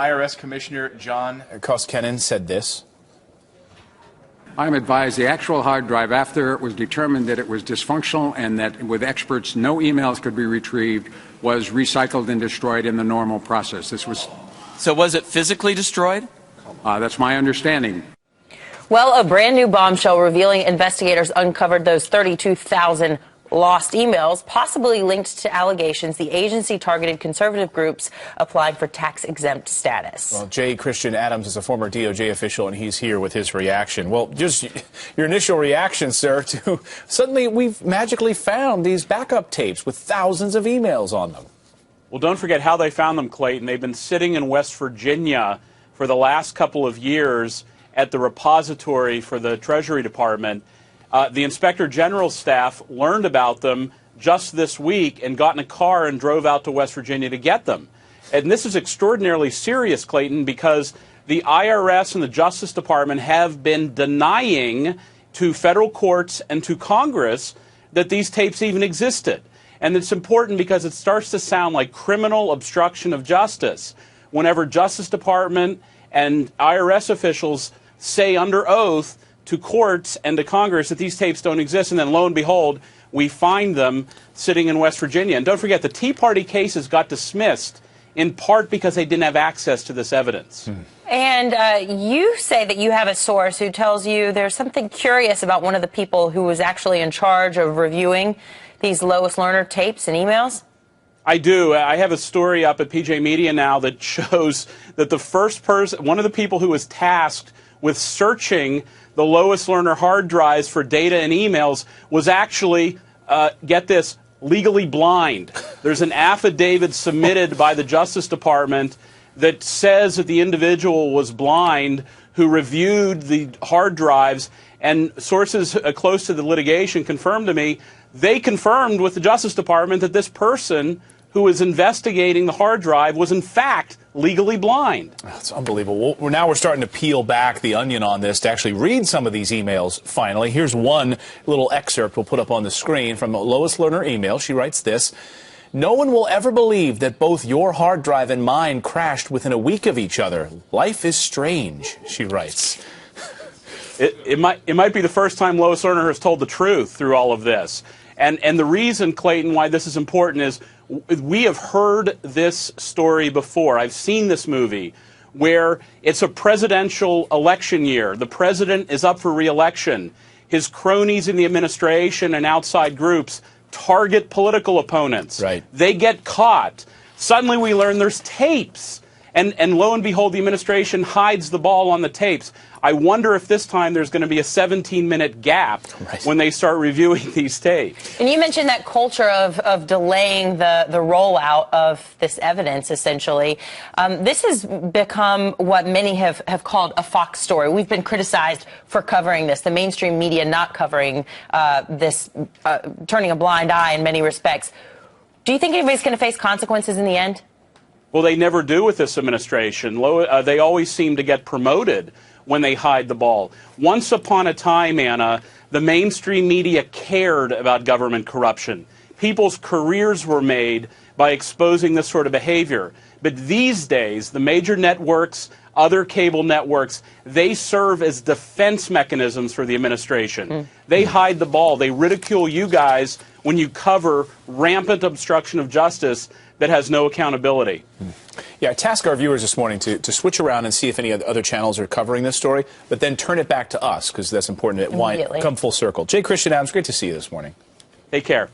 IRS Commissioner John Koskinen said this. I'm advised the actual hard drive, after it was determined that it was dysfunctional and that with experts no emails could be retrieved, was recycled and destroyed in the normal process. So was it physically destroyed? That's my understanding. Well, a brand new bombshell revealing investigators uncovered those 32,000 lost emails, possibly linked to allegations the agency targeted conservative groups applying for tax-exempt status. Well, J. Christian Adams is a former DOJ official, and he's here with his reaction. Well, just your initial reaction, sir, to suddenly we've magically found these backup tapes with thousands of emails on them. Well, don't forget how they found them, Clayton. They've been sitting in West Virginia for the last couple of years at the repository for the Treasury Department. The Inspector General's staff learned about them just this week and got in a car and drove out to West Virginia to get them. And this is extraordinarily serious, Clayton, because the IRS and the Justice Department have been denying to federal courts and to Congress that these tapes even existed. And it's important because it starts to sound like criminal obstruction of justice whenever Justice Department and IRS officials say under oath to courts and to Congress that these tapes don't exist, and then lo and behold, we find them sitting in West Virginia. And don't forget, the Tea Party cases got dismissed in part because they didn't have access to this evidence. And you say that you have a source who tells you there's something curious about one of the people who was actually in charge of reviewing these Lois Lerner tapes and emails? I do. I have a story up at PJ Media now that shows that the first person, one of the people who was tasked with searching the Lois Lerner hard drives for data and emails was actually, get this, legally blind. There's an affidavit submitted by the Justice Department that says that the individual was blind who reviewed the hard drives, and sources close to the litigation confirmed to me, they confirmed with the Justice Department that this person who was investigating the hard drive was in fact legally blind. That's unbelievable. Well, now we're starting to peel back the onion on this to actually read some of these emails finally. Here's one little excerpt we'll put up on the screen from a Lois Lerner email. She writes this: "No one will ever believe that both your hard drive and mine crashed within a week of each other. Life is strange," she writes. It might be the first time Lois Lerner has told the truth through all of this. And the reason, Clayton, why this is important is we have heard this story before. I've seen this movie where it's a presidential election year. The president is up for re-election. His cronies in the administration and outside groups target political opponents. Right. They get caught. Suddenly we learn there's tapes. And lo and behold, the administration hides the ball on the tapes. I wonder if this time there's going to be a 17-minute gap when they start reviewing these tapes. And you mentioned that culture of delaying the rollout of this evidence, essentially. This has become what many have called a Fox story. We've been criticized for covering this, the mainstream media not covering this, turning a blind eye in many respects. Do you think anybody's going to face consequences in the end? Well, they never do with this administration. They always seem to get promoted when they hide the ball. Once upon a time, Anna, the mainstream media cared about government corruption. People's careers were made by exposing this sort of behavior. But these days, the major networks, other cable networks, they serve as defense mechanisms for the administration. They hide the ball. They ridicule you guys when you cover rampant obstruction of justice that has no accountability. Yeah, I tasked our viewers this morning to switch around and see if any other channels are covering this story, but then turn it back to us, because that's important. Come full circle. J. Christian Adams, great to see you this morning. Take care.